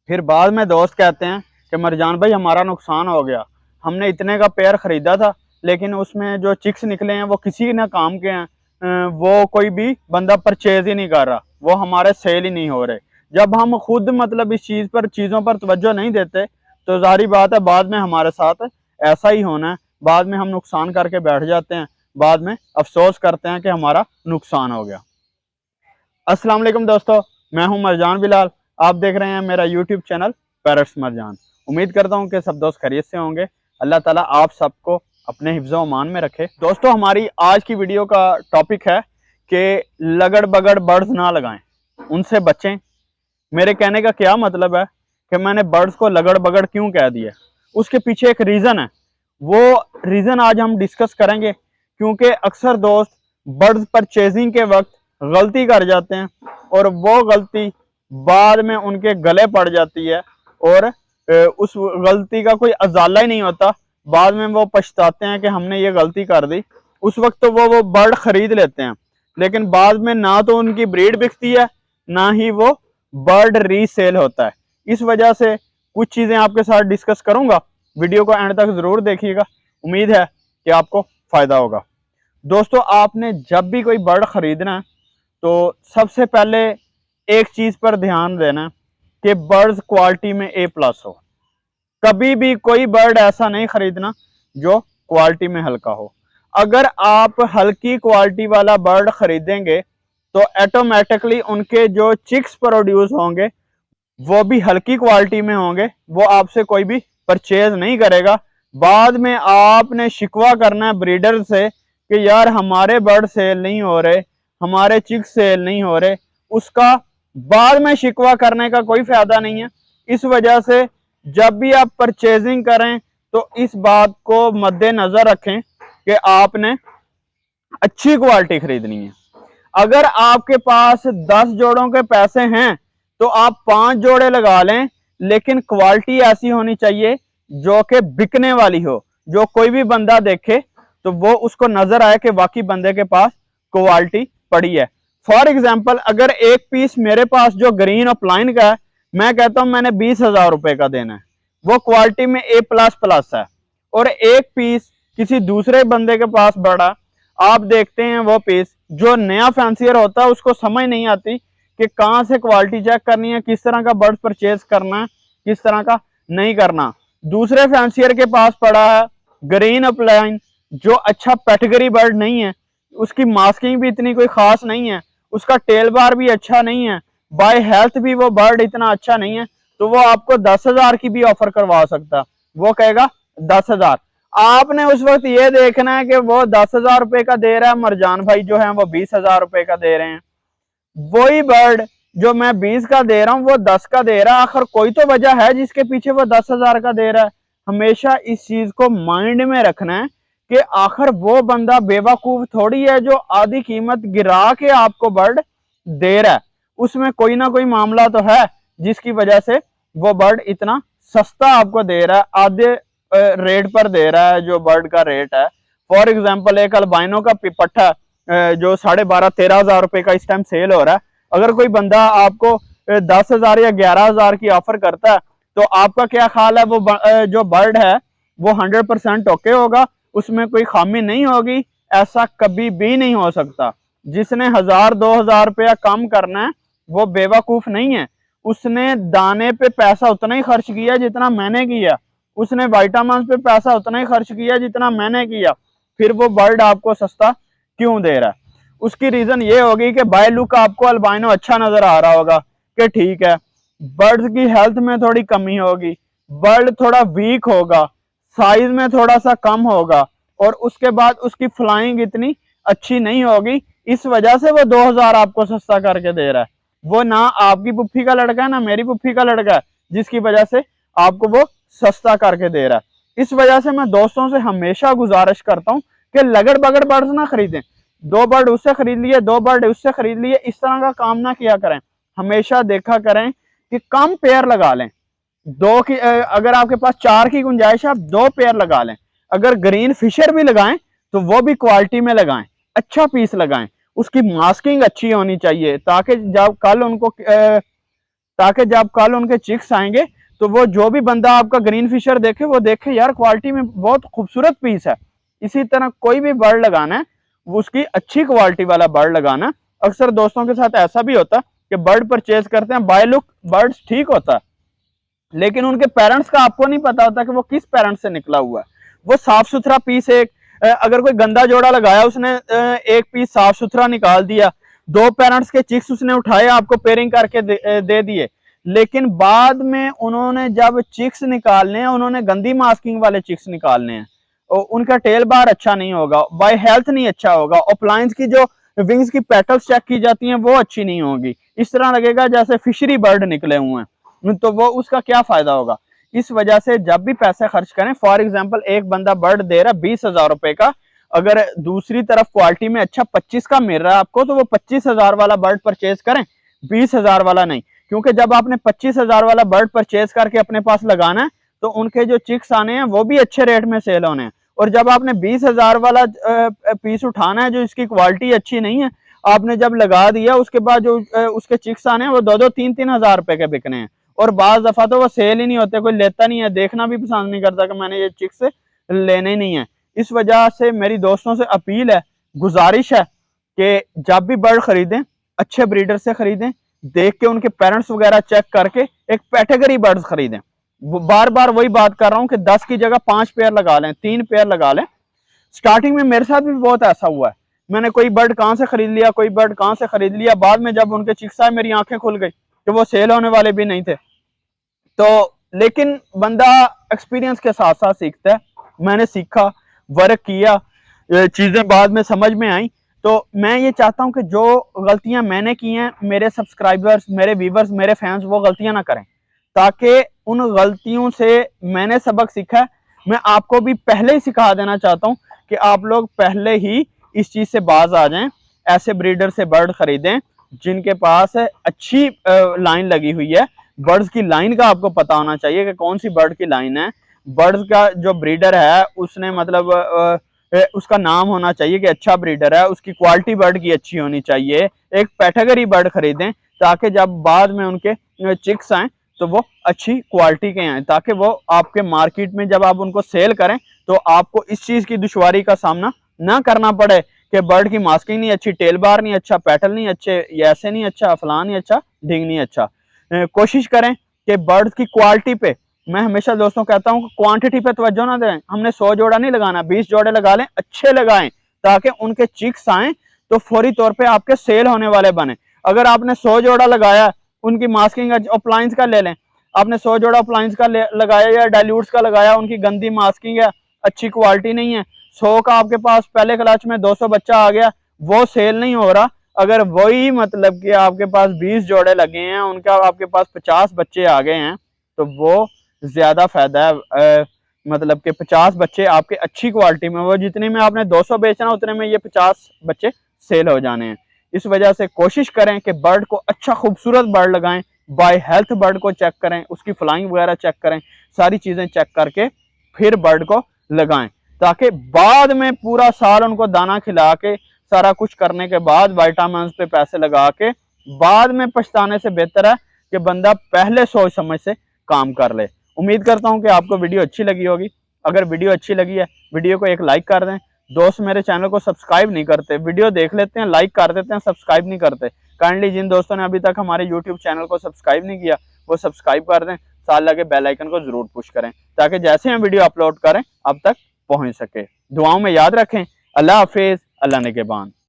फिर बाद में दोस्त कहते हैं कि मरजान भाई हमारा नुकसान हो गया, हमने इतने का पेयर ख़रीदा था लेकिन उसमें जो चिक्स निकले हैं वो किसी ना काम के हैं, वो कोई भी बंदा परचेज ही नहीं कर रहा, वो हमारे सेल ही नहीं हो रहे। जब हम खुद मतलब इस चीज़ों पर तवज्जो नहीं देते तो जाहिर बात है बाद में हमारे साथ ऐसा ही होना है। बाद में हम नुकसान करके बैठ जाते हैं, बाद में अफसोस करते हैं कि हमारा नुकसान हो गया। अस्सलाम वालेकुम दोस्तों, मैं हूं मरजान बिलाल। आप देख रहे हैं मेरा यूट्यूब चैनल पैरट्स मरजान। उम्मीद करता हूं कि सब दोस्त खैरियत से होंगे। अल्लाह ताला आप सबको अपने हिफ्ज़ व अमान में रखे। दोस्तों हमारी आज की वीडियो का टॉपिक है कि लगड़ बगड़ बर्ड्स ना लगाएं, उनसे बचें। मेरे कहने का क्या मतलब है कि मैंने बर्ड्स को लगड़ बगड़ क्यों कह दिया, उसके पीछे एक रीज़न है। वो रीज़न आज हम डिस्कस करेंगे, क्योंकि अक्सर दोस्त बर्ड्स परचेजिंग के वक्त गलती कर जाते हैं और वो गलती बाद में उनके गले पड़ जाती है और उस गलती का कोई अजाला ही नहीं होता। बाद में वो पछताते हैं कि हमने ये गलती कर दी। उस वक्त तो वो बर्ड खरीद लेते हैं, लेकिन बाद में ना तो उनकी ब्रीड बिकती है, ना ही वो बर्ड रीसेल होता है। इस वजह से कुछ चीज़ें आपके साथ डिस्कस करूंगा, वीडियो को एंड तक ज़रूर देखिएगा। उम्मीद है कि आपको फ़ायदा होगा। दोस्तों आपने जब भी कोई बर्ड ख़रीदना है तो सबसे पहले एक चीज़ पर ध्यान देना कि बर्ड्स क्वालिटी में A+ हो। कभी भी कोई बर्ड ऐसा नहीं खरीदना जो क्वालिटी में हल्का हो। अगर आप हल्की क्वालिटी वाला बर्ड खरीदेंगे तो ऑटोमेटिकली उनके जो चिक्स प्रोड्यूस होंगे वो भी हल्की क्वालिटी में होंगे, वो आपसे कोई भी परचेज नहीं करेगा। बाद में आपने शिकवा करना है ब्रीडर से कि यार हमारे बर्ड सेल नहीं हो रहे, हमारे चिक्स सेल नहीं हो रहे। उसका बाद में शिकवा करने का कोई फायदा नहीं है। इस वजह से जब भी आप परचेजिंग करें तो इस बात को मद्देनजर रखें कि आपने अच्छी क्वालिटी खरीदनी है। अगर आपके पास 10 जोड़ों के पैसे हैं तो आप 5 जोड़े लगा लें, लेकिन क्वालिटी ऐसी होनी चाहिए जो कि बिकने वाली हो, जो कोई भी बंदा देखे तो वो उसको नजर आए कि वाकई बंदे के पास क्वालिटी पड़ी है। फॉर एग्जाम्पल अगर एक पीस मेरे पास जो ग्रीन अपलाइन का है, मैं कहता हूं मैंने 20,000 रुपए का देना है, वो क्वालिटी में A++ है, और एक पीस किसी दूसरे बंदे के पास बड़ा, आप देखते हैं वो पीस जो नया फैंसियर होता है उसको समझ नहीं आती कि कहाँ से क्वालिटी चेक करनी है, किस तरह का बर्ड परचेज करना है, किस तरह का नहीं करना। दूसरे फैंसियर के पास पड़ा है ग्रीन अपलाइन जो अच्छा कैटेगरी बर्ड नहीं है, उसकी मास्किंग भी इतनी कोई खास नहीं है, उसका टेल बार भी अच्छा नहीं है, बाय हेल्थ भी वो बर्ड इतना अच्छा नहीं है, तो वो आपको 10,000 की भी ऑफर करवा सकता है। वो कहेगा 10,000। आपने उस वक्त ये देखना है कि वो 10,000 रुपए का दे रहा है, मरजान भाई जो है वो 20,000 रुपए का दे रहे हैं। वही बर्ड जो मैं 20 का दे रहा हूँ वो 10 का दे रहा है, आखिर कोई तो वजह है जिसके पीछे वो 10,000 का दे रहा है। हमेशा इस चीज को माइंड में रखना है कि आखिर वो बंदा बेवकूफ थोड़ी है जो आधी कीमत गिरा के आपको बर्ड दे रहा है, उसमें कोई ना कोई मामला तो है जिसकी वजह से वो बर्ड इतना सस्ता आपको दे रहा है, आधे रेट पर दे रहा है जो बर्ड का रेट है। फॉर एग्जाम्पल एक अल्बाइनो का पट्टा जो 12,500-13,000 रुपए का इस टाइम सेल हो रहा है, अगर कोई बंदा आपको 10,000 या 11,000 की ऑफर करता है तो आपका क्या ख्याल है, वो जो बर्ड है वो 100% ओके होगा, उसमें कोई खामी नहीं होगी? ऐसा कभी भी नहीं हो सकता। जिसने 1,000-2,000 रुपया कम करना है वो बेवकूफ नहीं है, उसने दाने पे पैसा उतना ही खर्च किया जितना मैंने किया, उसने विटामिन पे पैसा उतना ही खर्च किया जितना मैंने किया, फिर वो बर्ड आपको सस्ता क्यों दे रहा है? उसकी रीजन ये होगी कि बाय लुक आपको अल्बाइनो अच्छा नजर आ रहा होगा कि ठीक है, बर्ड्स की हेल्थ में थोड़ी कमी होगी, बर्ड थोड़ा वीक होगा, साइज में थोड़ा सा कम होगा, और उसके बाद उसकी फ्लाइंग इतनी अच्छी नहीं होगी, इस वजह से वो 2,000 आपको सस्ता करके दे रहा है। वो ना आपकी पुप्पी का लड़का है ना मेरी पुप्पी का लड़का है, जिसकी वजह से आपको वो सस्ता करके दे रहा है। इस वजह से मैं दोस्तों से हमेशा गुजारिश करता हूँ कि लगड़ बगड़ बर्ड्स ना खरीदें। 2 बर्ड उससे खरीद लिए, 2 बर्ड उससे खरीद लिए, इस तरह का काम ना किया करें। हमेशा देखा करें कि कम पेयर लगा लें। अगर आपके पास 4 की गुंजाइश है आप 2 पेयर लगा लें। अगर ग्रीन फिशर भी लगाएं तो वो भी क्वालिटी में लगाएं, अच्छा पीस लगाएं, उसकी मास्किंग अच्छी होनी चाहिए ताकि जब कल उनको ताकि जब कल उनके चिक्स आएंगे तो वो जो भी बंदा आपका ग्रीन फिशर देखे वो देखे यार क्वालिटी में बहुत खूबसूरत पीस है। इसी तरह कोई भी बर्ड लगाना है वो उसकी अच्छी क्वालिटी वाला बर्ड लगाना। अक्सर दोस्तों के साथ ऐसा भी होता है कि बर्ड परचेज करते हैं, बाय लुक बर्ड्स ठीक होता है, लेकिन उनके पेरेंट्स का आपको नहीं पता होता कि वो किस पेरेंट्स से निकला हुआ है। वो साफ सुथरा पीस एक अगर कोई गंदा जोड़ा लगाया उसने एक पीस साफ सुथरा निकाल दिया, 2 पेरेंट्स के चिक्स उसने उठाए आपको पेयरिंग करके दे दिए, लेकिन बाद में उन्होंने जब चिक्स निकालने हैं उन्होंने गंदी मास्किंग वाले चिक्स निकालने हैं और उनका टेल बार अच्छा नहीं होगा, बाय हेल्थ नहीं अच्छा होगा, अप्लायंस की जो विंग्स की पेटल्स चेक की जाती हैं वो अच्छी नहीं होगी। इस तरह लगेगा जैसे फिशरी बर्ड निकले हुए हैं, तो वो उसका क्या फायदा होगा। इस वजह से जब भी पैसे खर्च करें, फॉर एग्जांपल एक बंदा बर्ड दे रहा है 20,000 रुपए का, अगर दूसरी तरफ क्वालिटी में अच्छा 25 का मिल रहा है आपको तो वो 25,000 वाला बर्ड परचेज करें, 20,000 वाला नहीं। क्योंकि जब आपने 25,000 वाला बर्ड परचेज करके अपने पास लगाना है तो उनके जो चिक्स आने हैं वो भी अच्छे रेट में सेल होने हैं। और जब आपने 20,000 वाला पीस उठाना है जो इसकी क्वालिटी अच्छी नहीं है, आपने जब लगा दिया उसके बाद जो उसके चिक्स आने हैं वो 2-2, 3-3 हजार रुपए के बिकने हैं। और बाज दफा तो वो सेल ही नहीं होते, कोई लेता नहीं है, देखना भी पसंद नहीं करता कि मैंने ये चिक्स लेने ही नहीं है। इस वजह से मेरी दोस्तों से अपील है, गुजारिश है कि जब भी बर्ड खरीदें अच्छे ब्रीडर से खरीदें, देख के उनके पेरेंट्स वगैरह चेक करके एक कैटेगरी बर्ड्स खरीदें। बार बार वही बात कर रहा हूं कि 10 की जगह 5 पेयर लगा लें, 3 पेयर लगा लें। स्टार्टिंग में मेरे साथ भी बहुत ऐसा हुआ है, मैंने कोई बर्ड कहां से खरीद लिया, कोई बर्ड कहां से खरीद लिया, बाद में जब उनके चिक्स आए मेरी आंखें खुल गई कि वो सेल होने वाले भी नहीं थे। तो लेकिन बंदा एक्सपीरियंस के साथ साथ सीखता है। मैंने सीखा, वर्क किया, चीजें बाद में समझ में आई। तो मैं ये चाहता हूं कि जो गलतियां मैंने की हैं मेरे सब्सक्राइबर्स, मेरे व्यूवर्स, मेरे फैंस वो गलतियां ना करें, ताकि उन गलतियों से मैंने सबक सीखा है। मैं आपको भी पहले ही सिखा देना चाहता हूं कि आप लोग पहले ही इस चीज से बाज आ जाएं, ऐसे ब्रीडर से बर्ड खरीदें जिनके पास अच्छी लाइन लगी हुई है। बर्ड्स की लाइन का आपको पता होना चाहिए कि कौन सी बर्ड की लाइन है। बर्ड्स का जो ब्रीडर है उसने मतलब उसका नाम होना चाहिए कि अच्छा ब्रीडर है, उसकी क्वालिटी बर्ड की अच्छी होनी चाहिए। एक कैटेगरी बर्ड खरीदें ताकि जब बाद में उनके चिक्स आए तो वो अच्छी क्वालिटी के आए, ताकि वो आपके मार्केट में जब आप उनको सेल करें तो आपको इस चीज की दुश्वारी का सामना ना करना पड़े कि बर्ड की मास्किंग नहीं अच्छी, टेल बार नहीं अच्छा, पेटल नहीं अच्छे, ये ऐसे नहीं अच्छा, फलां नहीं अच्छा, ढिंग नहीं अच्छा। कोशिश करें कि बर्ड्स की क्वालिटी पे, मैं हमेशा दोस्तों कहता हूं कि क्वांटिटी पे तवज्जो ना दें। हमने 100 जोड़ा नहीं लगाना, 20 जोड़े लगा लें, अच्छे लगाएं ताकि उनके चिक्स आए तो फौरी तौर पे आपके सेल होने वाले बने। अगर आपने 100 जोड़ा लगाया, उनकी मास्किंग अप्लायंस का ले लें, आपने 100 जोड़ा अप्लायंस का लगाया या डाइल्यूट्स का लगाया, उनकी गंदी मास्किंग है, अच्छी क्वालिटी नहीं है, 100 का आपके पास पहले क्लच में 200 बच्चा आ गया, वो सेल नहीं हो रहा। अगर वही मतलब कि आपके पास 20 जोड़े लगे हैं, उनका आपके पास 50 बच्चे आ गए हैं, तो वो ज्यादा फायदा है। मतलब कि 50 बच्चे आपके अच्छी क्वालिटी में, वो जितने में आपने 200 बेचना उतने में ये 50 बच्चे सेल हो जाने हैं। इस वजह से कोशिश करें कि बर्ड को अच्छा खूबसूरत बर्ड लगाएं, बाय हेल्थ बर्ड को चेक करें, उसकी फ्लाइंग वगैरह चेक करें, सारी चीजें चेक करके फिर बर्ड को लगाएं, ताकि बाद में पूरा साल उनको दाना खिला के सारा कुछ करने के बाद विटामिन पे पैसे लगा के बाद में पछताने से बेहतर है कि बंदा पहले सोच समझ से काम कर ले। उम्मीद करता हूं कि आपको वीडियो अच्छी लगी होगी। अगर वीडियो अच्छी लगी है वीडियो को एक लाइक कर दें। दोस्त मेरे चैनल को सब्सक्राइब नहीं करते, वीडियो देख लेते हैं, लाइक कर देते हैं, सब्सक्राइब नहीं करते। काइंडली जिन दोस्तों ने अभी तक हमारे यूट्यूब चैनल को सब्सक्राइब नहीं किया वो सब्सक्राइब कर दें, साथ लगे बेल आइकन को जरूर पुश करें ताकि जैसे हम वीडियो अपलोड करें अब तक पहुंच सके। दुआओं में याद रखें। अल्लाह हाफिज, अल्लाह निगहबान।